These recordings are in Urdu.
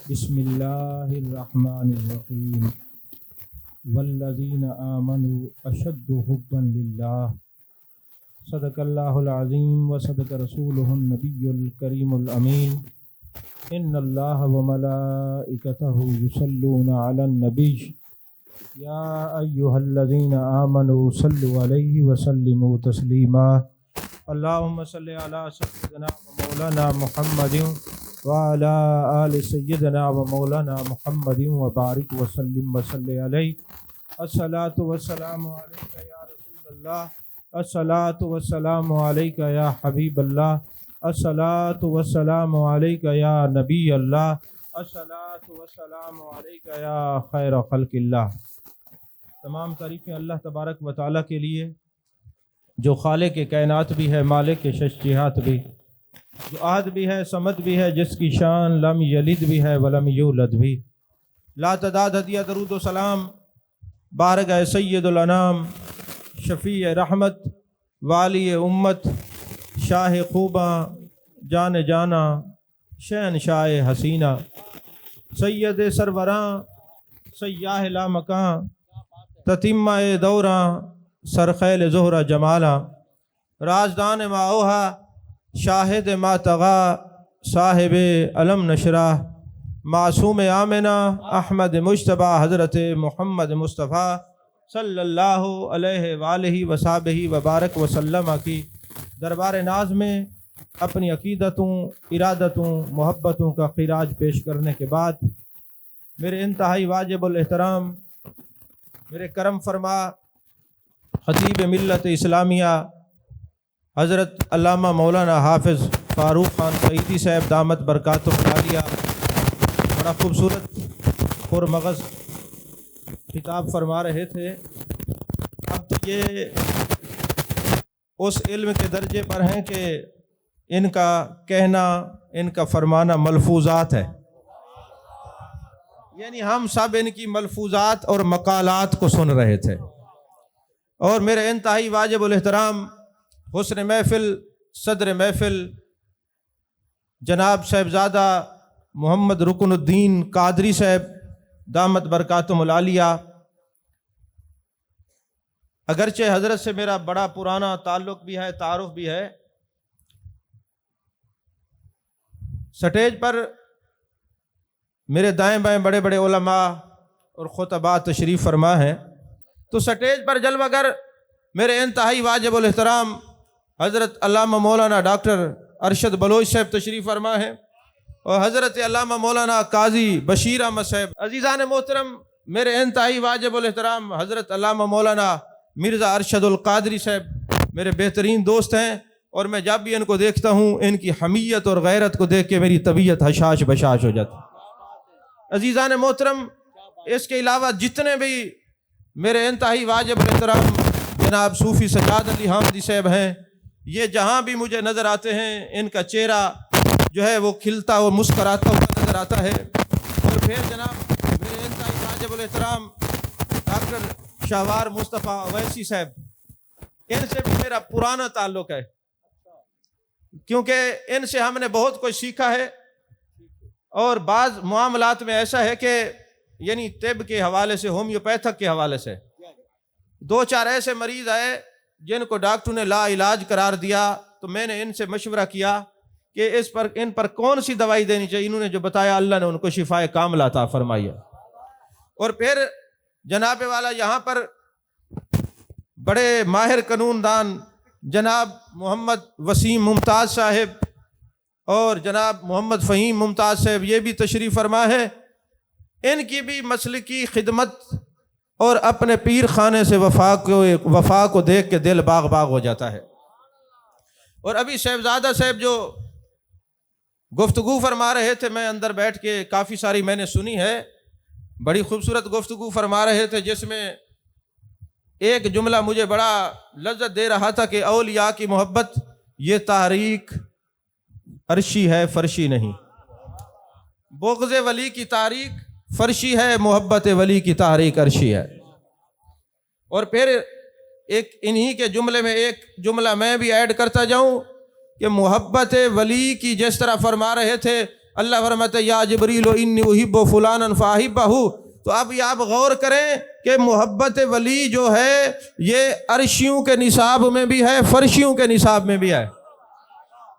بسم اللہ الرحمن الرحیم والذین آمنوا اشد حبا للہ صدق اللہ العظیم وصدق رسولہ النبی الکریم الامین ان اللہ وملائکتہ یصلون علی النبی یا ایہا الذین آمنوا صلوا علیہ وسلموا تسلیما اللہم صلی علی سیدنا و مولانا محمد وعلی آل سیدنا و مولانا محمد وبارک وسلم وصلی علیہ الصلاۃ والسلام علیک یا رسول اللہ الصلاۃ والسلام علیک یا حبیب اللہ الصلاۃ والسلام علیک یا نبی اللہ الصلاۃ والسلام علیک یا خیر خلق اللہ۔ تمام تعریفیں اللہ تبارک و تعالیٰ کے لیے جو خالق کائنات بھی ہے، مالک شش جہات بھی، جو احد بھی ہے، صمد بھی ہے، جس کی شان لم یلد بھی ہے ولم یولد بھی۔ لا تعداد ہدیہ درود و سلام بارگاہ سید الانام، شفیع رحمت، والی امت، شاہ خوباں، جان جانا، شہنشاہ حسینہ، سید سروراں، سیاہ لامکاں، تتمہ دوراں، سرخیل زہرہ جمالا، رازدان ما اوہا، شاہد ما تغا، صاحب علم نشرہ، معصوم آمنہ، احمد مجتبیٰ، حضرت محمد مصطفیٰ صلی اللہ علیہ وآلہ وصحبہ وبارک وسلم کی دربار ناز میں اپنی عقیدتوں، ارادتوں، محبتوں کا خراج پیش کرنے کے بعد میرے انتہائی واجب الاحترام، میرے کرم فرما خطیب ملت اسلامیہ حضرت علامہ مولانا حافظ فاروق خان سعیدی صاحب دامت برکاتہ العالیہ بڑا خوبصورت پرمغز خطاب فرما رہے تھے۔ اب تو یہ اس علم کے درجے پر ہیں کہ ان کا کہنا، ان کا فرمانا ملفوظات ہے، یعنی ہم سب ان کی ملفوظات اور مقالات کو سن رہے تھے۔ اور میرے انتہائی واجب الاحترام حسن محفل، صدر محفل جناب صاحبزادہ محمد رکن الدین قادری صاحب دامت برکاتہم العالیہ، اگرچہ حضرت سے میرا بڑا پرانا تعلق بھی ہے، تعارف بھی ہے، سٹیج پر میرے دائیں بائیں بڑے بڑے علماء اور خطباء تشریف فرما ہیں، تو سٹیج پر جلوہ گر میرے انتہائی واجب الاحترام حضرت علامہ مولانا ڈاکٹر ارشد بلوچ صاحب تشریف فرما ہیں، اور حضرت علامہ مولانا قاضی بشیر احمد صاحب۔ عزیزان محترم، میرے انتہائی واجب الاحترام حضرت علامہ مولانا مرزا ارشد القادری صاحب میرے بہترین دوست ہیں، اور میں جب بھی ان کو دیکھتا ہوں ان کی حمیت اور غیرت کو دیکھ کے میری طبیعت حشاش بشاش ہو جاتی۔ عزیزان محترم، اس کے علاوہ جتنے بھی میرے انتہائی واجب الاحترام جناب صوفی سجاد علی حامدی صاحب ہیں، یہ جہاں بھی مجھے نظر آتے ہیں ان کا چہرہ جو ہے وہ کھلتا اور مسکراتا ہوا نظر آتا ہے۔ اور پھر جناب میرے انتہائی واجب الاحترام ڈاکٹر شاہوار مصطفیٰ اویسی صاحب، ان سے بھی میرا پرانا تعلق ہے، کیونکہ ان سے ہم نے بہت کچھ سیکھا ہے۔ اور بعض معاملات میں ایسا ہے کہ یعنی طب کے حوالے سے، ہومیوپیتھک کے حوالے سے دو چار ایسے مریض آئے جن کو ڈاکٹر نے لا علاج قرار دیا، تو میں نے ان سے مشورہ کیا کہ ان پر کون سی دوائی دینی چاہیے۔ انہوں نے جو بتایا اللہ نے ان کو شفائے کاملہ عطا فرمائی۔ اور پھر جناب والا یہاں پر بڑے ماہر قانون دان جناب محمد وسیم ممتاز صاحب اور جناب محمد فہیم ممتاز صاحب، یہ بھی تشریف فرما ہے۔ ان کی بھی مسلکی خدمت اور اپنے پیر خانے سے وفا کو دیکھ کے دل باغ باغ ہو جاتا ہے۔ اور ابھی صاحبزادہ صاحب جو گفتگو فرما رہے تھے، میں اندر بیٹھ کے کافی ساری میں نے سنی ہے، بڑی خوبصورت گفتگو فرما رہے تھے، جس میں ایک جملہ مجھے بڑا لذت دے رہا تھا کہ اولیاء کی محبت یہ تحریک عرشی ہے، فرشی نہیں۔ بغض ولی کی تحریک فرشی ہے، محبت ولی کی تحریک عرشی ہے۔ اور پھر ایک انہی کے جملے میں ایک جملہ میں بھی ایڈ کرتا جاؤں کہ محبت ولی کی جس طرح فرما رہے تھے اللہ فرماتے یا جبریل انی احب فلانا فاحبہ۔ تو اب یہ آپ غور کریں کہ محبت ولی جو ہے یہ عرشیوں کے نصاب میں بھی ہے، فرشیوں کے نصاب میں بھی ہے۔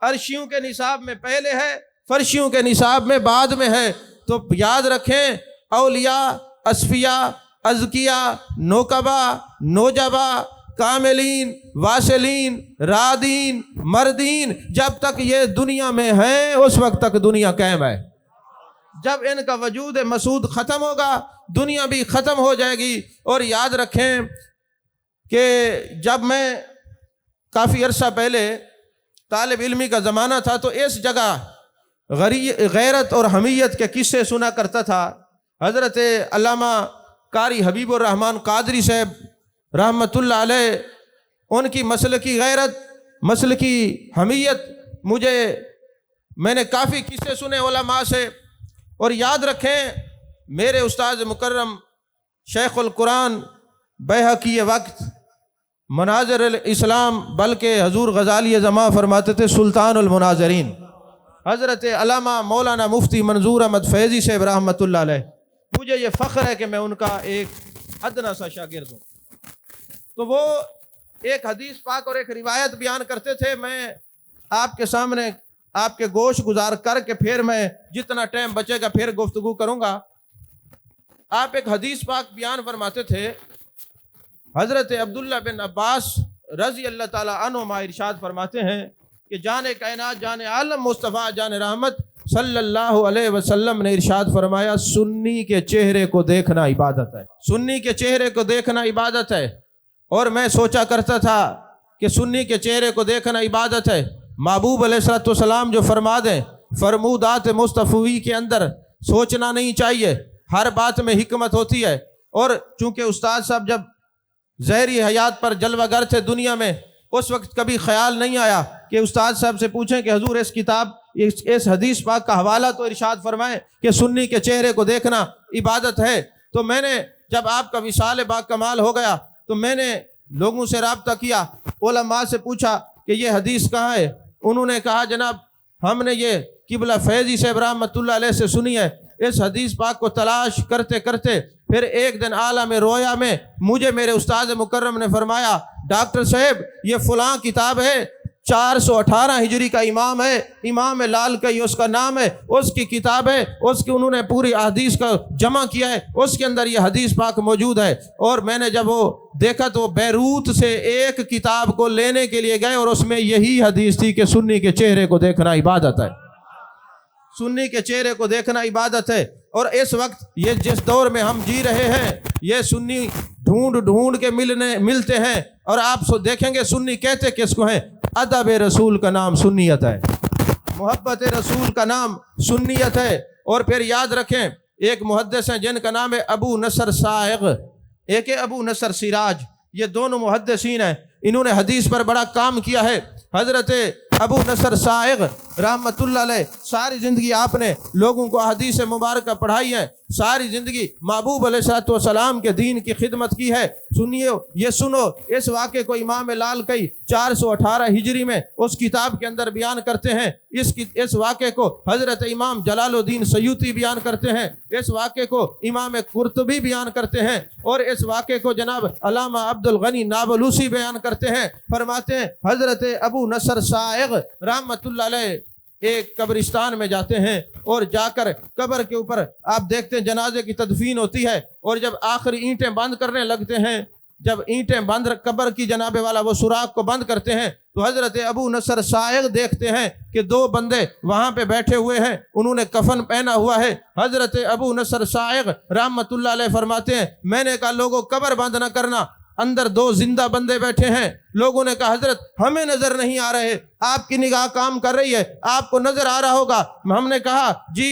عرشیوں کے نصاب میں پہلے ہے، فرشیوں کے نصاب میں بعد میں ہے۔ تو یاد رکھیں اولیاء، اصفیاء، ازکیاء، نوکبا، نوجبا، کاملین، واصلین، رادین، مردین، جب تک یہ دنیا میں ہیں اس وقت تک دنیا قائم ہے۔ جب ان کا وجود مسعود ختم ہوگا دنیا بھی ختم ہو جائے گی۔ اور یاد رکھیں کہ جب میں کافی عرصہ پہلے طالب علمی کا زمانہ تھا تو اس جگہ غیرت اور حمیت کے قصے سنا کرتا تھا۔ حضرت علامہ قاری حبیب الرحمن قادری صاحب رحمۃ اللہ علیہ، ان کی مسلکی غیرت، مسلکی حمیت میں نے کافی قصے سنے علماء سے۔ اور یاد رکھیں میرے استاد مکرم شیخ القرآن بیہقی وقت مناظر الاسلام، بلکہ حضور غزالی زماں فرماتے تھے سلطان المناظرین، حضرت علامہ مولانا مفتی منظور احمد فیضی صاحب رحمۃ اللہ علیہ، مجھے یہ فخر ہے کہ میں ان کا ایک ادنا سا شاگرد ہوں۔ تو وہ ایک حدیث پاک اور ایک روایت بیان کرتے تھے، میں آپ کے سامنے آپ کے گوش گزار کر کے پھر میں جتنا ٹائم بچے گا پھر گفتگو کروں گا۔ آپ ایک حدیث پاک بیان فرماتے تھے، حضرت عبداللہ بن عباس رضی اللہ تعالیٰ عنہما ارشاد فرماتے ہیں کہ جان کائنات، جان عالم مصطفیٰ، جان رحمت صلی اللہ علیہ وسلم نے ارشاد فرمایا سنی کے چہرے کو دیکھنا عبادت ہے، سنی کے چہرے کو دیکھنا عبادت ہے۔ اور میں سوچا کرتا تھا کہ سنی کے چہرے کو دیکھنا عبادت ہے، محبوب علیہ السلام جو فرما دیں، فرمودات مصطفی کے اندر سوچنا نہیں چاہیے، ہر بات میں حکمت ہوتی ہے۔ اور چونکہ استاد صاحب جب ظاہری حیات پر جلوہ گر تھے دنیا میں، اس وقت کبھی خیال نہیں آیا کہ استاد صاحب سے پوچھیں کہ حضور اس حدیث پاک کا حوالہ تو ارشاد فرمائیں کہ سنی کے چہرے کو دیکھنا عبادت ہے۔ تو میں نے جب آپ کا وصال با کمال ہو گیا تو میں نے لوگوں سے رابطہ کیا، علماء سے پوچھا کہ یہ حدیث کہاں ہے؟ انہوں نے کہا جناب ہم نے یہ قبلہ فیضی صاحب رحمۃ اللہ علیہ سے سنی ہے۔ اس حدیث پاک کو تلاش کرتے کرتے پھر ایک دن عالم رویا میں مجھے میرے استاد مکرم نے فرمایا ڈاکٹر صاحب یہ فلاں کتاب ہے، 418 ہجری کا امام ہے، امام لال کئی اس کا نام ہے، اس کی کتاب ہے، اس کی انہوں نے پوری احادیث کا جمع کیا ہے، اس کے اندر یہ حدیث پاک موجود ہے۔ اور میں نے جب وہ دیکھا تو بیروت سے ایک کتاب کو لینے کے لیے گئے اور اس میں یہی حدیث تھی کہ سنی کے چہرے کو دیکھنا عبادت ہے، سنی کے چہرے کو دیکھنا عبادت ہے۔ اور اس وقت یہ جس دور میں ہم جی رہے ہیں یہ سنی ڈھونڈ کے ملتے ہیں، اور آپ دیکھیں گے سنی کہتے کس کو ہیں؟ ادب رسول کا نام سنیت ہے، محبت رسول کا نام سنیت ہے۔ اور پھر یاد رکھیں ایک محدث ہیں جن کا نام ہے ابو نصر سائغ، ایک ہے ابو نصر سراج، یہ دونوں محدثین ہیں، انہوں نے حدیث پر بڑا کام کیا ہے۔ حضرت ابو نصر سائغ رحمۃ اللہ علیہ ساری زندگی آپ نے لوگوں کو حدیث مبارکہ پڑھائی ہے، ساری زندگی محبوب علیہ السلام کے دین کی خدمت کی ہے۔ سنیے یہ سنو اس واقعے کو امام لال کئی 418 ہجری میں اس کتاب کے اندر بیان کرتے ہیں۔ اس واقعے کو حضرت امام جلال الدین سیوطی بیان کرتے ہیں، اس واقعے کو امام قرطبی بیان کرتے ہیں، اور اس واقعے کو جناب علامہ عبد الغنی نابلوسی بیان کرتے ہیں۔ فرماتے ہیں حضرت ابو نصر سائغ رحمۃ اللہ علیہ ایک قبرستان میں جاتے ہیں، اور جا کر قبر کے اوپر آپ دیکھتے ہیں جنازے کی تدفین ہوتی ہے، اور جب آخری اینٹیں بند کرنے لگتے ہیں، جب اینٹیں بند قبر کی جناب والا وہ سوراخ کو بند کرتے ہیں تو حضرت ابو نصر سائغ دیکھتے ہیں کہ 2 بندے وہاں پہ بیٹھے ہوئے ہیں، انہوں نے کفن پہنا ہوا ہے۔ حضرت ابو نصر سائغ رحمۃ اللہ علیہ فرماتے ہیں میں نے کہا لوگوں قبر بند نہ کرنا، اندر 2 زندہ بندے بیٹھے ہیں۔ لوگوں نے کہا حضرت ہمیں نظر نہیں آ رہے، آپ کی نگاہ کام کر رہی ہے، آپ کو نظر آ رہا ہوگا۔ ہم نے کہا جی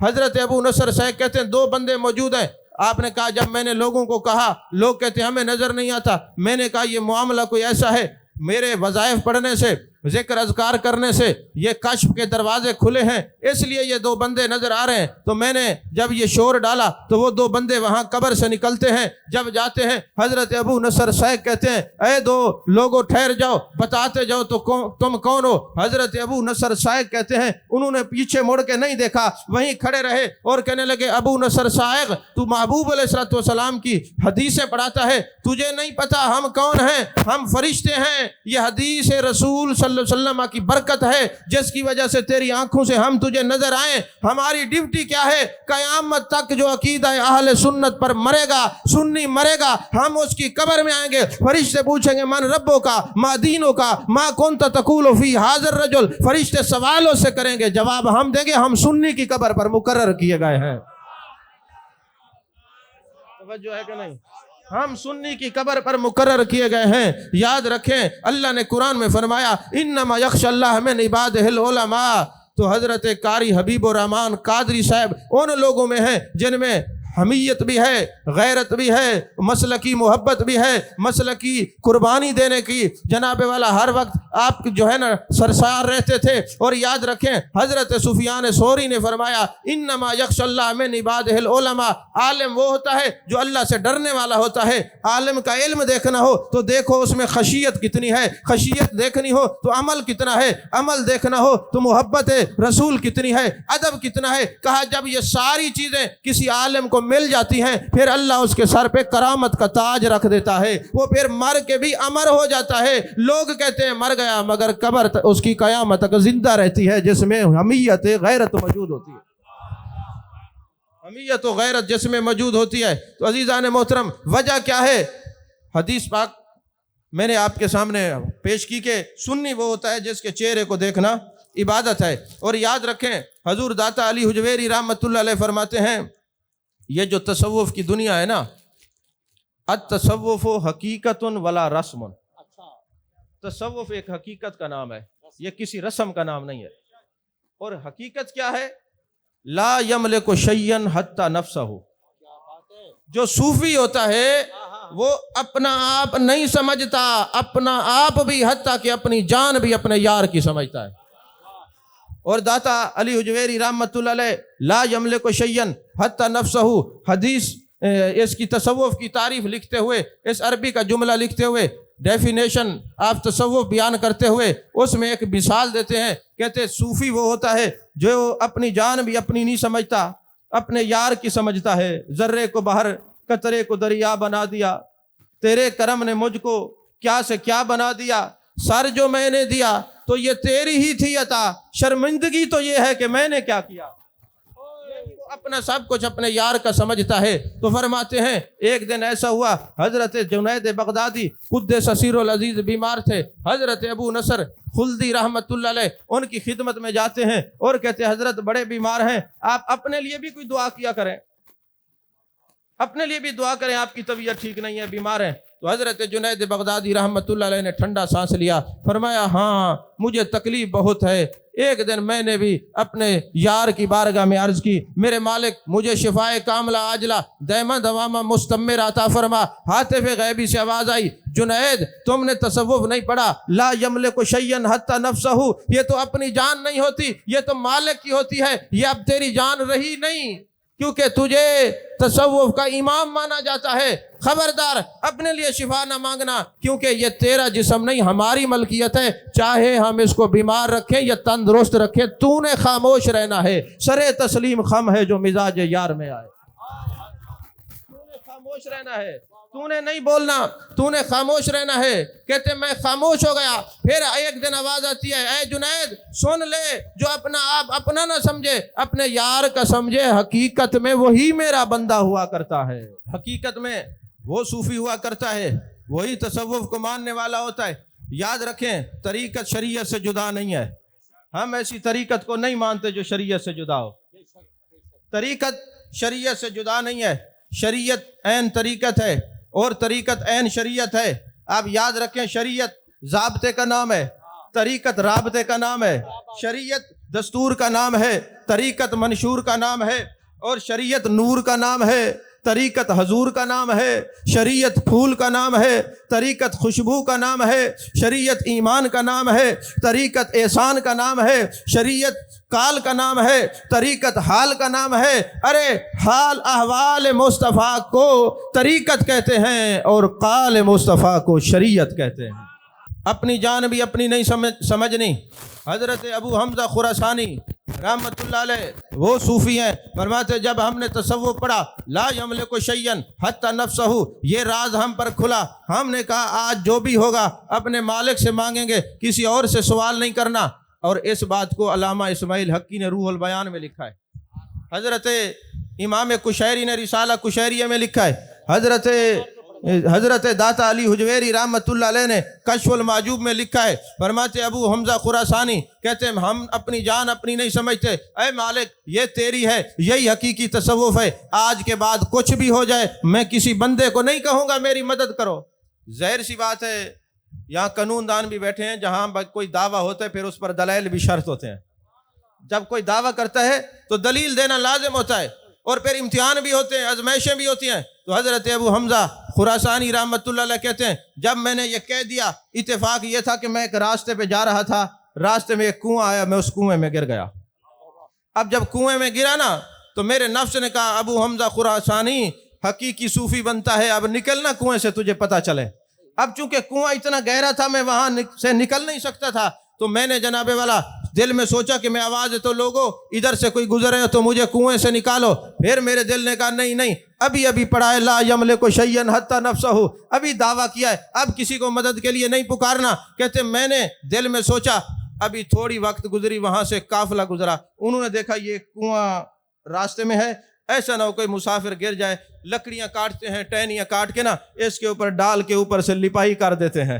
حضرت ابو نصر سائغ کہتے ہیں 2 بندے موجود ہیں۔ آپ نے کہا جب میں نے لوگوں کو کہا لوگ کہتے ہیں ہمیں نظر نہیں آتا، میں نے کہا یہ معاملہ کوئی ایسا ہے، میرے وظائف پڑھنے سے ذکر اذکار کرنے سے یہ کشف کے دروازے کھلے ہیں، اس لیے یہ دو بندے نظر آ رہے ہیں۔ تو میں نے جب یہ شور ڈالا تو وہ دو بندے وہاں قبر سے نکلتے ہیں، جب جاتے ہیں حضرت ابو نصر صائغ کہتے ہیں اے دو لوگوں ٹھہر جاؤ، بتاتے جاؤ تو تم کون ہو؟ حضرت ابو نصر صائغ کہتے ہیں انہوں نے پیچھے مڑ کے نہیں دیکھا، وہیں کھڑے رہے اور کہنے لگے ابو نصر صائغ تو محبوب علیہ الصلوۃ والسلام کی حدیثیں پڑھاتا ہے، تجھے نہیں پتا ہم کون ہیں؟ ہم فرشتے ہیں۔ یہ حدیث رسول صلی اللہ علیہ وسلم کی برکت ہے جس کی وجہ سے تیری آنکھوں سے ہم تجھے نظر آئیں۔ ہماری ڈیوٹی کیا ہے؟ قیامت تک جو عقیدہ اہل سنت پر مرے گا، سنی مرے گا، ہم اس کی قبر میں آئیں گے، فرشتے پوچھیں گے من ربوں کا، ما دینوں کا، ما کنت تقول فی ھذا الرجل، فرشتے سوالوں سے کریں گے، جواب ہم دیں گے ہم سنی کی قبر پر مقرر کیے گئے ہیں۔ توجہ ہے کہ نہیں؟ ہم سنی کی قبر پر مقرر کیے گئے ہیں۔ یاد رکھیں اللہ نے قرآن میں فرمایا انما یخشی اللہ من عبادہ العلماء، تو حضرت قاری حبیب الرحمن قادری صاحب ان لوگوں میں ہیں جن میں حمیت بھی ہے، غیرت بھی ہے، مسلکی محبت بھی ہے، مسلکی قربانی دینے کی جناب والا ہر وقت آپ جو ہے نا سرشار رہتے تھے۔ اور یاد رکھیں حضرت سفیان ثوری نے فرمایا انما یخشی اللہ من عبادہ العلماء، عالم وہ ہوتا ہے جو اللہ سے ڈرنے والا ہوتا ہے۔ عالم کا علم دیکھنا ہو تو دیکھو اس میں خشیت کتنی ہے، خشیت دیکھنی ہو تو عمل کتنا ہے، عمل دیکھنا ہو تو محبت رسول کتنی ہے، ادب کتنا ہے۔ کہا جب یہ ساری چیزیں کسی عالم کو مل جاتی ہیں پھر اللہ اس کے سر پہ کرامت کا تاج رکھ دیتا ہے، وہ پھر مر کے بھی امر ہو جاتا ہے۔ لوگ کہتے ہیں مر گیا مگر قبر اس کی قیامت تک زندہ رہتی ہے جس میں حمیت غیرت موجود ہوتی ہے، حمیت و غیرت جس میں موجود ہوتی ہے۔ تو عزیزان محترم وجہ کیا ہے؟ حدیث پاک میں نے آپ کے سامنے پیش کی کہ سنی وہ ہوتا ہے جس کے چہرے کو دیکھنا عبادت ہے۔ اور یاد رکھیں حضور داتا علی حجویری رحمۃ اللہ علیہ فرماتے ہیں یہ جو تصوف کی دنیا ہے نا، التصوف حقیقت ولا رسم، تصوف ایک حقیقت کا نام ہے، یہ کسی رسم کا نام نہیں ہے۔ اور حقیقت کیا ہے؟ لا یملک شیئا حتی نفسہ، جو صوفی ہوتا ہے وہ اپنا آپ نہیں سمجھتا، اپنا آپ بھی حتیٰ کہ اپنی جان بھی اپنے یار کی سمجھتا ہے۔ اور داتا علی حجویری رحمۃ اللہ علیہ لا یملک شیئا حتی نفسہ، حدیث اس کی تصوف کی تعریف لکھتے ہوئے، اس عربی کا جملہ لکھتے ہوئے، ڈیفینیشن آف تصوف بیان کرتے ہوئے اس میں ایک مثال دیتے ہیں، کہتے صوفی وہ ہوتا ہے جو اپنی جان بھی اپنی نہیں سمجھتا، اپنے یار کی سمجھتا ہے۔ ذرے کو بحر قطرے کو دریا بنا دیا، تیرے کرم نے مجھ کو کیا سے کیا بنا دیا، سر جو میں نے دیا تو یہ تیری ہی تھی عطا، شرمندگی تو یہ ہے کہ میں نے کیا کیا۔ اپنا سب کچھ اپنے یار کا سمجھتا ہے۔ تو فرماتے ہیں ایک دن ایسا ہوا حضرت جنید بغدادی قدس سیر العزیز بیمار تھے، حضرت ابو نصر خلدی رحمت اللہ علیہ ان کی خدمت میں جاتے ہیں اور کہتے ہیں حضرت بڑے بیمار ہیں، آپ اپنے لیے بھی کوئی دعا کیا کریں، اپنے لیے بھی دعا کریں، آپ کی طبیعت ٹھیک نہیں ہے، بیمار ہیں۔ تو حضرت جنید بغدادی رحمت اللہ علیہ نے ٹھنڈا سانس لیا، فرمایا ہاں مجھے تکلیف بہت ہے۔ ایک دن میں نے بھی اپنے یار کی بارگاہ میں عرض کی میرے مالک مجھے شفائے کاملہ عاجلہ دائمہ دوامہ مستمر عطا فرما۔ ہاتف غیبی سے آواز آئی جنید تم نے تصوف نہیں پڑھا، لا یملک شیئا حتی نفسہ، یہ تو اپنی جان نہیں ہوتی، یہ تو مالک کی ہوتی ہے، یہ اب تیری جان رہی نہیں، کیونکہ تجھے تصوف کا امام مانا جاتا ہے۔ خبردار اپنے لیے شفا نہ مانگنا، کیونکہ یہ تیرا جسم نہیں ہماری ملکیت ہے، چاہے ہم اس کو بیمار رکھیں یا تندرست رکھیں، تو نے خاموش رہنا ہے۔ سرے تسلیم خم ہے جو مزاج یار میں آئے، تو نے خاموش رہنا ہے، تو نے نہیں بولنا، تو نے خاموش رہنا ہے۔ کہتے میں خاموش ہو گیا، پھر ایک دن آواز آتی ہے اے جنید سن لے، جو اپنا آپ اپنا نہ سمجھے اپنے یار کا سمجھے، حقیقت میں وہی میرا بندہ ہوا کرتا ہے، حقیقت میں وہ صوفی ہوا کرتا ہے، وہی تصوف کو ماننے والا ہوتا ہے۔ یاد رکھیں طریقت شریعت سے جدا نہیں ہے، ہم ایسی طریقت کو نہیں مانتے جو شریعت سے جدا ہو، طریقت شریعت سے جدا نہیں ہے، شریعت عین طریقت ہے اور طریقت عین شریعت ہے۔ آپ یاد رکھیں شریعت ضابطے کا نام ہے، طریقت رابطے کا نام ہے، شریعت دستور کا نام ہے، طریقت منشور کا نام ہے، اور شریعت نور کا نام ہے۔ طریقت حضور کا نام ہے، شریعت پھول کا نام ہے، طریقت خوشبو کا نام ہے، شریعت ایمان کا نام ہے، طریقت احسان کا نام ہے، شریعت کال کا نام ہے، طریقت حال کا نام ہے۔ ارے حال احوال مصطفیٰ کو طریقت کہتے ہیں اور قال مصطفیٰ کو شریعت کہتے ہیں۔ اپنی جان بھی اپنی نہیں سمجھنی۔ حضرت ابو حمزہ خراسانی رحمۃ اللہ علیہ وہ صوفی ہیں، فرماتے جب ہم نے تصوف پڑھا لا یملک شیئا حتی نفسہ، یہ راز ہم پر کھلا، ہم نے کہا آج جو بھی ہوگا اپنے مالک سے مانگیں گے، کسی اور سے سوال نہیں کرنا۔ اور اس بات کو علامہ اسماعیل حقی نے روح البیان میں لکھا ہے، حضرت امام کشیری نے رسالہ کشیریہ میں لکھا ہے، حضرت داتا علی حجویری رحمۃ اللہ علیہ نے کشف المعجوب میں لکھا ہے، فرماتے ابو حمزہ خراسانی کہتے ہیں ہم اپنی جان اپنی نہیں سمجھتے، اے مالک یہ تیری ہے، یہی حقیقی تصوف ہے، آج کے بعد کچھ بھی ہو جائے میں کسی بندے کو نہیں کہوں گا میری مدد کرو۔ ظاہر سی بات ہے یہاں قانون دان بھی بیٹھے ہیں، جہاں کوئی دعویٰ ہوتا ہے پھر اس پر دلائل بھی شرط ہوتے ہیں، جب کوئی دعویٰ کرتا ہے تو دلیل دینا لازم ہوتا ہے، اور پھر امتحان بھی ہوتے ہیں، آزمائشیں بھی ہوتی ہیں۔ تو حضرت ابو حمزہ خراسانی رحمۃ اللہ علیہ کہتے ہیں جب میں نے یہ کہہ دیا، اتفاق یہ تھا کہ میں ایک راستے پہ جا رہا تھا، راستے میں ایک کنواں آیا، میں اس کنویں میں گر گیا۔ اب جب کنویں میں گرا نا تو میرے نفس نے کہا ابو حمزہ خراسانی حقیقی صوفی بنتا ہے، اب نکلنا کنویں سے تجھے پتہ چلے۔ اب چونکہ کنواں اتنا گہرا تھا میں وہاں سے نکل نہیں سکتا تھا، تو میں نے جناب والا دل میں سوچا کہ میں آواز تو لوگوں ادھر سے کوئی گزرے تو مجھے کنویں سے نکالو۔ پھر میرے دل نے کہا نہیں ابھی پڑھا ہے لا یملک شیئا حتی نفسہ، ابھی دعویٰ کیا ہے، اب کسی کو مدد کے لیے نہیں پکارنا۔ کہتے میں نے دل میں سوچا، ابھی تھوڑی وقت گزری، وہاں سے قافلہ گزرا، انہوں نے دیکھا یہ کنواں راستے میں ہے، ایسا نہ ہو کوئی مسافر گر جائے، لکڑیاں کاٹتے ہیں، ٹہنیاں کاٹ کے نا اس کے اوپر ڈال کے اوپر سے لپائی کر دیتے ہیں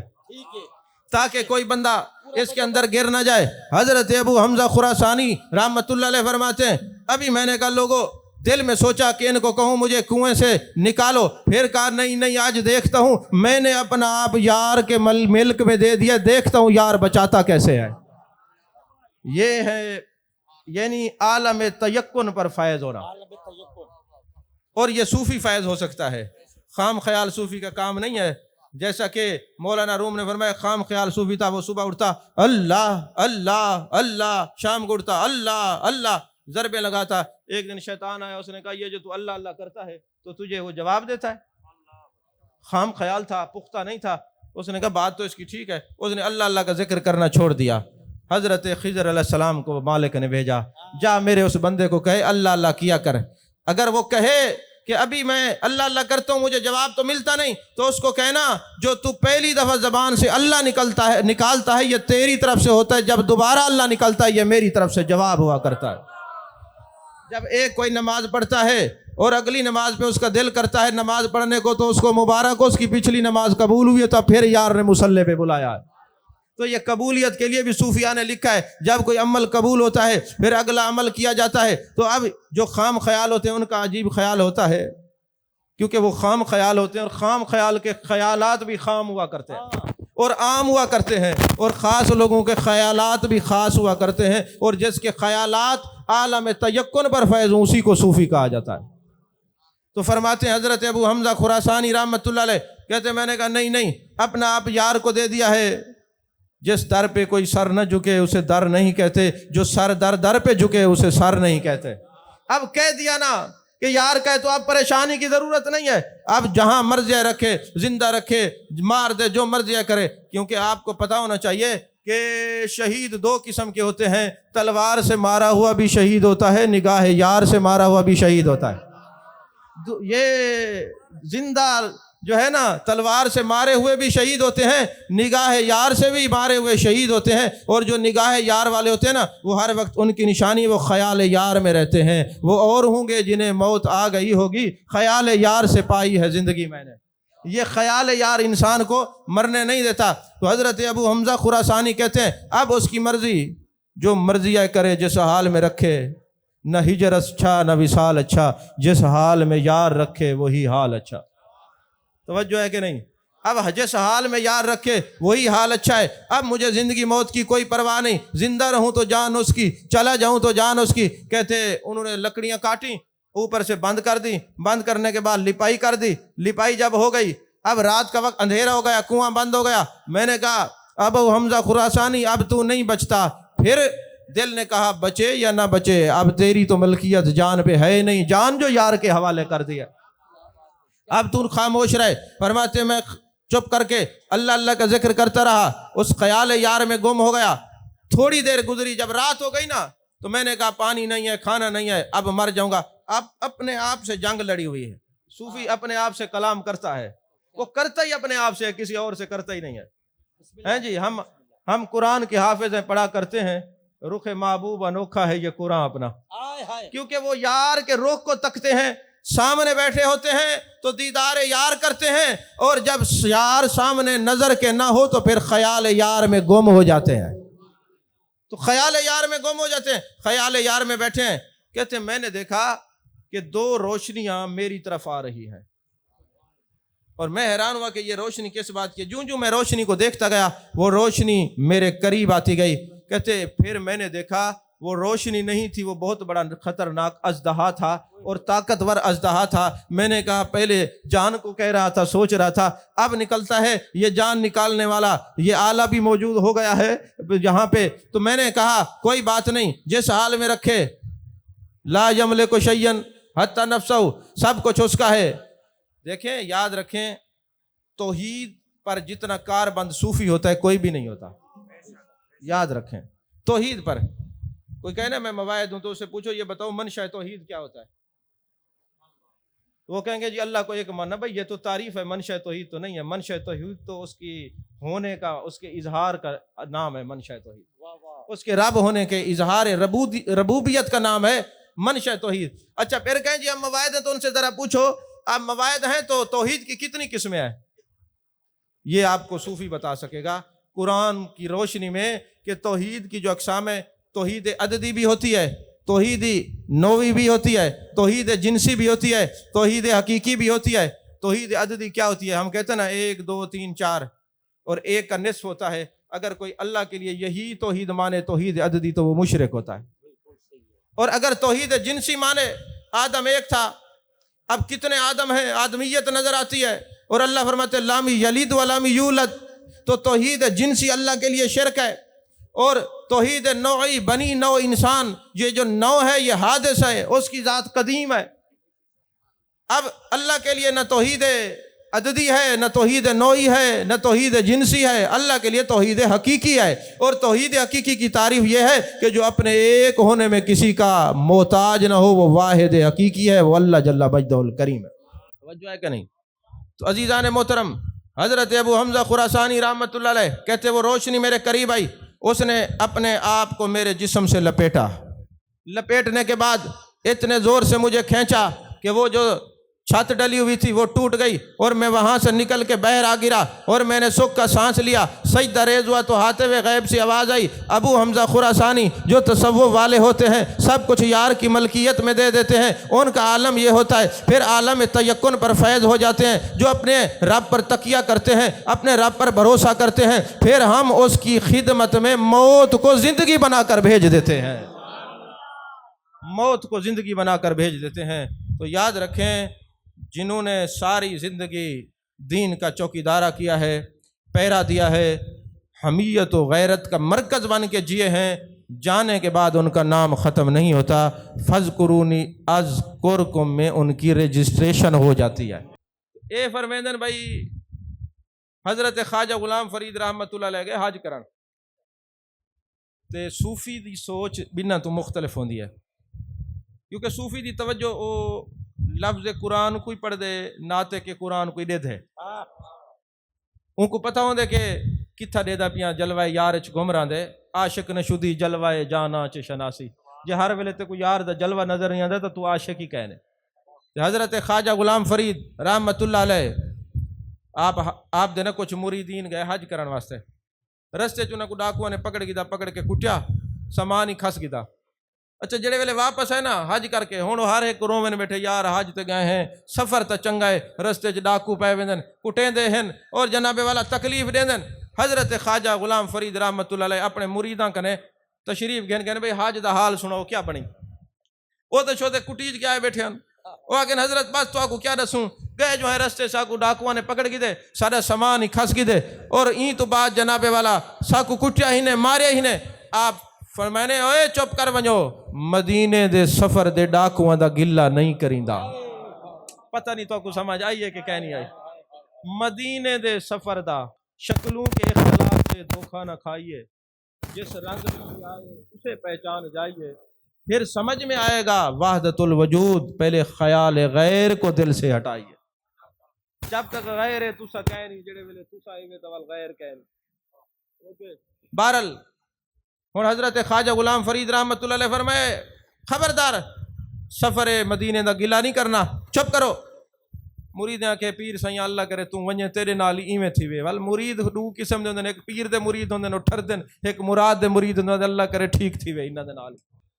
تاکہ کوئی بندہ اس کے اندر گر نہ جائے۔ حضرت ابو حمزہ خراسانی رحمۃ اللہ علیہ فرماتے ہیں ابھی میں نے کہا لوگوں دل میں سوچا کہ ان کو کہوں مجھے کنویں سے نکالو، پھر کہا نہیں آج دیکھتا ہوں، میں نے اپنا آپ یار کے ملک میں دے دیا، دیکھتا ہوں یار بچاتا کیسے ہے۔ یہ ہے یعنی عالم تیقن پر فائز ہونا، اور یہ صوفی فائز ہو سکتا ہے، خام خیال صوفی کا کام نہیں ہے۔ جیسا کہ مولانا روم نے فرمایا خام خیال صوفی تھا، وہ صبح اٹھتا اللہ اللہ اللہ، شام کو اٹھتا اللہ اللہ، ضربیں لگاتا۔ ایک دن شیطان آیا، اس نے کہا یہ جو تو اللہ اللہ کرتا ہے تو تجھے وہ جواب دیتا ہے۔ خام خیال تھا، پختہ نہیں تھا، اس نے کہا بات تو اس کی ٹھیک ہے، اس نے اللہ اللہ کا ذکر کرنا چھوڑ دیا۔ حضرت خضر علیہ السلام کو مالک نے بھیجا، جا میرے اس بندے کو کہے اللہ اللہ کیا کر، اگر وہ کہے کہ ابھی میں اللہ اللہ کرتا ہوں مجھے جواب تو ملتا نہیں، تو اس کو کہنا جو تو پہلی دفعہ زبان سے اللہ نکالتا ہے یہ تیری طرف سے ہوتا ہے، جب دوبارہ اللہ نکالتا ہے یہ میری طرف سے جواب ہوا کرتا ہے۔ جب ایک کوئی نماز پڑھتا ہے اور اگلی نماز پہ اس کا دل کرتا ہے نماز پڑھنے کو، تو اس کو مبارک ہو، اس کی پچھلی نماز قبول ہوئی ہے تو پھر یار نے مصلی پہ بلایا ہے۔ تو یہ قبولیت کے لیے بھی صوفیاء نے لکھا ہے جب کوئی عمل قبول ہوتا ہے پھر اگلا عمل کیا جاتا ہے، تو اب جو خام خیال ہوتے ہیں ان کا عجیب خیال ہوتا ہے، کیونکہ وہ خام خیال ہوتے ہیں، اور خام خیال کے خیالات بھی خام ہوا کرتے ہیں اور عام ہوا کرتے ہیں، اور خاص لوگوں کے خیالات بھی خاص ہوا کرتے ہیں، اور جس کے خیالات عالم تیقن پر فیض ہوں اسی کو صوفی کہا جاتا ہے۔ تو فرماتے ہیں حضرت ابو حمزہ خراسانی رحمۃ اللہ علیہ کہتے میں نے کہا نہیں اپنا آپ یار کو دے دیا ہے، جس در پہ کوئی سر نہ جھکے اسے در نہیں کہتے، جو سر در پہ جھکے اسے سر نہیں کہتے۔ اب کہہ دیا نا کہ یار کہے تو اب پریشانی کی ضرورت نہیں ہے، اب جہاں مرضی رکھے، زندہ رکھے، مار دے، جو مرضی کرے، کیونکہ آپ کو پتہ ہونا چاہیے کہ شہید دو قسم کے ہوتے ہیں، تلوار سے مارا ہوا بھی شہید ہوتا ہے، نگاہ یار سے مارا ہوا بھی شہید ہوتا ہے۔ یہ زندہ جو ہے نا تلوار سے مارے ہوئے بھی شہید ہوتے ہیں، نگاہ یار سے بھی مارے ہوئے شہید ہوتے ہیں، اور جو نگاہ یار والے ہوتے ہیں نا وہ ہر وقت ان کی نشانی وہ خیال یار میں رہتے ہیں، وہ اور ہوں گے جنہیں موت آ گئی ہوگی، خیال یار سے پائی ہے زندگی میں نے۔ یہ خیال یار انسان کو مرنے نہیں دیتا۔ تو حضرت ابو حمزہ خراسانی کہتے ہیں اب اس کی مرضی، جو مرضی کرے، جس حال میں رکھے، نہ ہجر اچھا نہ وصال اچھا، جس حال میں یار رکھے وہی حال اچھا۔ توجہ ہے کہ نہیں؟ اب جس حال میں یار رکھے وہی حال اچھا ہے۔ اب مجھے زندگی موت کی کوئی پرواہ نہیں، زندہ رہوں تو جان اس کی، چلا جاؤں تو جان اس کی۔ کہتے انہوں نے لکڑیاں کاٹیں اوپر سے بند کر دی، بند کرنے کے بعد لپائی کر دی، لپائی جب ہو گئی، اب رات کا وقت اندھیرا ہو گیا، کنواں بند ہو گیا، میں نے کہا ابو حمزہ خراسانی اب تو نہیں بچتا۔ پھر دل نے کہا بچے یا نہ بچے، اب تیری تو ملکیت جان پہ ہے نہیں، جان جو یار کے حوالے کر دیا، اب تو خاموش رہے۔ فرماتے میں چپ کر کے اللہ اللہ کا ذکر کرتا رہا، اس خیال یار میں گم ہو گیا۔ تھوڑی دیر گزری، جب رات ہو گئی نا تو میں نے کہا پانی نہیں ہے، کھانا نہیں ہے، اب مر جاؤں گا۔ اب اپنے آپ سے جنگ لڑی ہوئی ہے۔ صوفی اپنے آپ سے کلام کرتا ہے، وہ کرتا ہی اپنے آپ سے، کسی اور سے کرتا ہی نہیں ہے جی۔ ہم قرآن کے حافظ ہیں، پڑھا کرتے ہیں رخ محبوب انوکھا ہے یہ قرآن اپنا، کیونکہ وہ یار کے رخ کو تکتے ہیں، سامنے بیٹھے ہوتے ہیں تو دیدار یار کرتے ہیں، اور جب یار سامنے نظر کے نہ ہو تو پھر خیال یار میں گم ہو جاتے ہیں، تو خیال یار میں گم ہو جاتے ہیں۔ خیال یار میں بیٹھے ہیں، کہتے ہیں میں نے دیکھا کہ دو روشنیاں میری طرف آ رہی ہیں، اور میں حیران ہوا کہ یہ روشنی کس بات کی؟ جوں میں روشنی کو دیکھتا گیا وہ روشنی میرے قریب آتی گئی۔ کہتے پھر میں نے دیکھا وہ روشنی نہیں تھی، وہ بہت بڑا خطرناک اژدہا تھا اور طاقتور اژدہا تھا۔ میں نے کہا پہلے جان کو کہہ رہا تھا، سوچ رہا تھا، اب نکلتا ہے یہ جان نکالنے والا یہ آلہ بھی موجود ہو گیا ہے یہاں پہ۔ تو میں نے کہا کوئی بات نہیں، جس حال میں رکھے، لا یملک شیئا حتی نفسہ، سب کچھ اس کا ہے۔ دیکھیں یاد رکھیں، توحید پر جتنا کار بند صوفی ہوتا ہے کوئی بھی نہیں ہوتا، یاد رکھیں۔ توحید پر کوئی کہنا میں مواعظ ہوں تو اسے پوچھو یہ بتاؤ منشا توحید کیا ہوتا ہے، وہ کہیں گے جی اللہ کو ایک ماننا۔ بھائی یہ تو تعریف ہے، منشا توحید تو نہیں ہے۔ منشا توحید تو اس کی ہونے کا، اس کے اظہار کا نام ہے منشا توحید، اس کے رب ہونے کے اظہار ربوبیت کا نام ہے منشا توحید۔ اچھا پھر کہیں جی ہم مواعظ ہیں تو ان سے ذرا پوچھو آپ مواعظ ہیں تو توحید کی کتنی قسمیں ہیں؟ یہ آپ کو صوفی بتا سکے گا قرآن کی روشنی میں کہ توحید کی جو اقسام ہے، توحید عددی بھی ہوتی ہے، توحید نوعی بھی ہوتی ہے، توحید جنسی بھی ہوتی ہے، توحید حقیقی بھی ہوتی ہے۔ توحید عددی کیا ہوتی ہے؟ ہم کہتے ہیں نا 1 2 3 4 اور 1 کا نصف ہوتا ہے۔ اگر کوئی اللہ کے لیے یہی توحید مانے توحید عددی تو وہ مشرک ہوتا ہے، اور اگر توحید جنسی مانے، آدم ایک تھا، اب کتنے آدم ہیں، آدمیت نظر آتی ہے، اور اللہ فرماتے لام یلد ولام یولد، تو توحید جنسی اللہ کے لیے شرک ہے۔ اور توحید نوعی، بنی نوع انسان، یہ جو نوع ہے یہ حادث ہے، اس کی ذات قدیم ہے۔ اب اللہ کے لیے نہ توحید عددی ہے، نہ توحید نوعی ہے، نہ توحید جنسی ہے، اللہ کے لیے توحید حقیقی ہے۔ اور توحید حقیقی کی تعریف یہ ہے کہ جو اپنے ایک ہونے میں کسی کا محتاج نہ ہو، وہ واحد حقیقی ہے، وہ اللہ جل مجدہ الکریم ہے۔ توجہ ہے کہ نہیں؟ تو عزیزان محترم، حضرت ابو حمزہ خراسانی رحمۃ اللہ علیہ کہتے وہ روشنی میرے قریب آئی، اس نے اپنے آپ کو میرے جسم سے لپیٹا، لپیٹنے کے بعد اتنے زور سے مجھے کھینچا کہ وہ جو چھت ڈلی ہوئی تھی وہ ٹوٹ گئی، اور میں وہاں سے نکل کے باہر آ گرا، اور میں نے سکھ کا سانس لیا، سجدہ ریز ہوا تو ہاتھ میں غیب سے آواز آئی، ابو حمزہ خراسانی جو تصوف والے ہوتے ہیں سب کچھ یار کی ملکیت میں دے دیتے ہیں، ان کا عالم یہ ہوتا ہے، پھر عالم تیقن پر فیض ہو جاتے ہیں، جو اپنے رب پر تکیہ کرتے ہیں، اپنے رب پر بھروسہ کرتے ہیں، پھر ہم اس کی خدمت میں موت کو زندگی بنا کر بھیج دیتے ہیں، موت کو زندگی بنا کر بھیج دیتے ہیں۔ تو یاد رکھیں، جنہوں نے ساری زندگی دین کا چوکیدارہ کیا ہے، پہرا دیا ہے، حمیت و غیرت کا مرکز بن کے جیے ہیں، جانے کے بعد ان کا نام ختم نہیں ہوتا، فذکرونی اذکرکم میں ان کی رجسٹریشن ہو جاتی ہے۔ اے فرمیندن بھائی حضرت خواجہ غلام فرید رحمت اللہ علیہ گئے حج کرن، تے صوفی دی سوچ بنا تو مختلف ہوندی ہے، کیونکہ صوفی دی توجہ او لفظ قرآن کوئی پڑھ دے، ناتے کے قرآن کوئی دے دے، ان کو پتہ ہوندے کہ کتھا دے دا پیاں جلوہ یار چ گھم رہا دے، عاشق نے شدی جلوہ جانا چ شناسی، جے ہر ویلے تے کوئی یار دا جلوہ نظر نہیں آندا تو عاشق ہی کہنے۔ حضرت خواجہ غلام فرید رحمت اللہ علیہ آپ دے نا کچھ مریدین گئے حج کرن واسطے، رستے چ انہاں کو ڈاکواں نے پکڑ کے کٹیا، سامان ہی کھس گیا۔ اچھا جڑے ویلے واپس ہے نا حج کر کے، ہن ہر ایک رومن بیٹھے یار حج تے گئے ہیں، سفر تے چنگا ہے، رستے چ ڈاکو پے ویندن، کٹیندے ہیں اور جناب والا تکلیف دیندن۔ حضرت خواجہ غلام فرید رحمت اللہ علیہ اپنے مریداں کنے تشریف گھن گئے، بھئی حج دا حال سناؤ کیا بنی؟ وہ تو شوتے کٹیج کے آئے بیٹھے ہیں وہ آگے حضرت بس تو آپ کو کیا دسوں گئے جو ہے رستے ساکو ڈاکوان نے پکڑ کی دے سارا سامان ہی کھس کی دے اور این تو بعد جناب والا ساکو کٹیا ہی نے مارے ہی نے آپ فرمائنے اوے چپ کر ونجو مدینے دے سفر دے ڈاکوان دا گلہ نہیں کریندا پتہ نہیں تو آپ کو سمجھ آئیے کہ نہیں آئی مدینے دے سفر دا شکلوں کے اختلاف سے دھوکہ نہ کھائیے جس رنگ میں آئے اسے پہچان جائیے پھر سمجھ میں آئے گا وحدت الوجود پہلے خیال غیر کو دل سے ہٹائیے جب تک غیر ہے تسا کہہ نہیں جڑے ویلے تسا آئے تو غیر کہہ نہیں بہرحال ہن حضرت خواجہ غلام فرید رحمت اللہ علیہ فرمائے خبردار سفر مدینے دا گلہ نہیں کرنا چپ کرو مرید آکھے پیر سائیں اللہ کرے تو ونجے تیرے نال ایویں تھی وے ول مرید دو قسم دے ہوندے ایک پیر دے مرید ہوندے اٹھر دن ایک مراد دے مرید ہوندے اللہ کرے ٹھیک تھی وے انہاں دے نال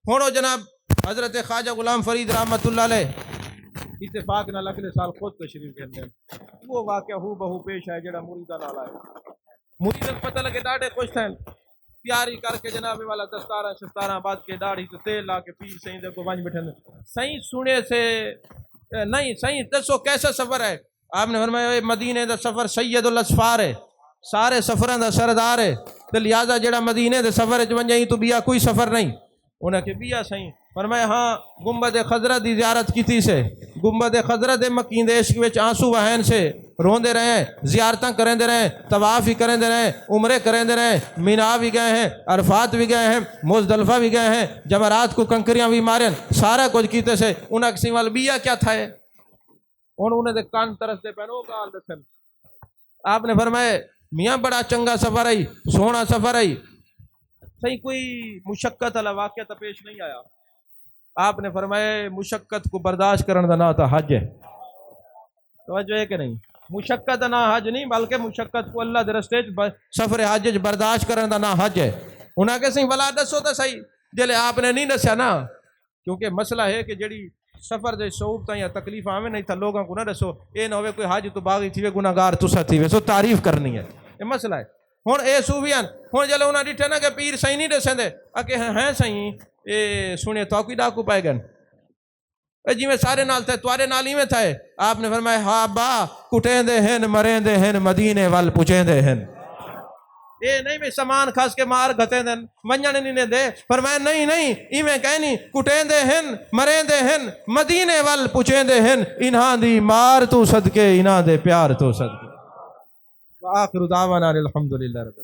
ہن جناب حضرت خواجہ غلام فرید رحمت اللہ علیہ اتفاق نال اگلے سال خود تشریف گھندے وہ واقعہ ہو بہو پیش ہے جڑا مریداں نال آیا مرید پتہ لگے ڈاڈے خوش تھے تیاری کر کے جناب والا دستاراں شستاراں بعد کے داڑھی تے تیل لا کے پیر سائیں دے کو ونج بیٹھے سائیں سنے سے نہیں سائیں دسو کیسا سفر ہے آپ نے فرمایا مدینے دا سفر سید الاسفار ہے سارے سفراں دا سردار ہے تے لہذا جڑا مدینے دے سفر وچ ونجے تو بیا کوئی سفر نہیں انہاں کہ بیا سائیں فرمایا ہاں گنبد خضرہ دی زیارت کیتی سے گنبد خضرہ دے مکین دے عشق وچ آنسو وہن سے روندے رہے ہیں زیارتاں کریندے رہے طواف ہی کریندے رہے عمرے کریندے رہے مینا بھی گئے ہیں عرفات بھی گئے ہیں مزدلفہ بھی گئے ہیں جمرات کو کنکریاں بھی مارن سارا کچھ کیتے سے انہاں کسی وال بیا کیا تھا ہے انہوں نے کان ترس دے پہنو گال دسن آپ نے فرمایا میاں بڑا چنگا سفر ہے سونا سفر ہے صحیح کوئی مشقت والا واقعہ تو پیش نہیں آیا آپ نے فرمایا مشقت کو برداشت کرنے کا نام تھا حج ہے توجہ ہے کہ نہیں مشقت نہ حج نہیں بلکہ مشقت کو اللہ دے رستے سفر حج برداشت کرنے کا نام حج ہے انہاں کہ صحیح بلا دسو تو صحیح جلے آپ نے نہیں دسیا نا کیونکہ مسئلہ ہے کہ جڑی سفر دے صعوبتاں یا تکلیف آویں نہیں تھا لوگاں کو نہ دسو اے نہ ہوئے کوئی حج تو باغی تھی وے گناہگار تسا تھی وے سو تعریف کرنی ہے یہ مسئلہ ہے ہن اے صوفیان ہن جلے انہاں ڈٹھے نا کہ پیر صحیح نہیں دسیں دے اکے ہیں صحیح اے سنے تو کوئی ڈاکو پائے گن اے جی میں سارے نال تھے توارے نال ہی میں تھا آپ نے فرمایا ہاں با کٹیں دے ہیں مریں دے ہیں مدینے وال پوچھیں دے ہیں اے نہیں میں سامان کھاس کے مار گھتے دن ونجن نہیں دے فرمایا نہیں نہیں ایویں کہنی کٹیں دے ہیں مریں دے ہیں مدینے وال پوچھیں دے ہیں انہاں دی مار تو صدقے انہاں دے پیار تو صدقے وآخر دعوانا الحمدللہ رب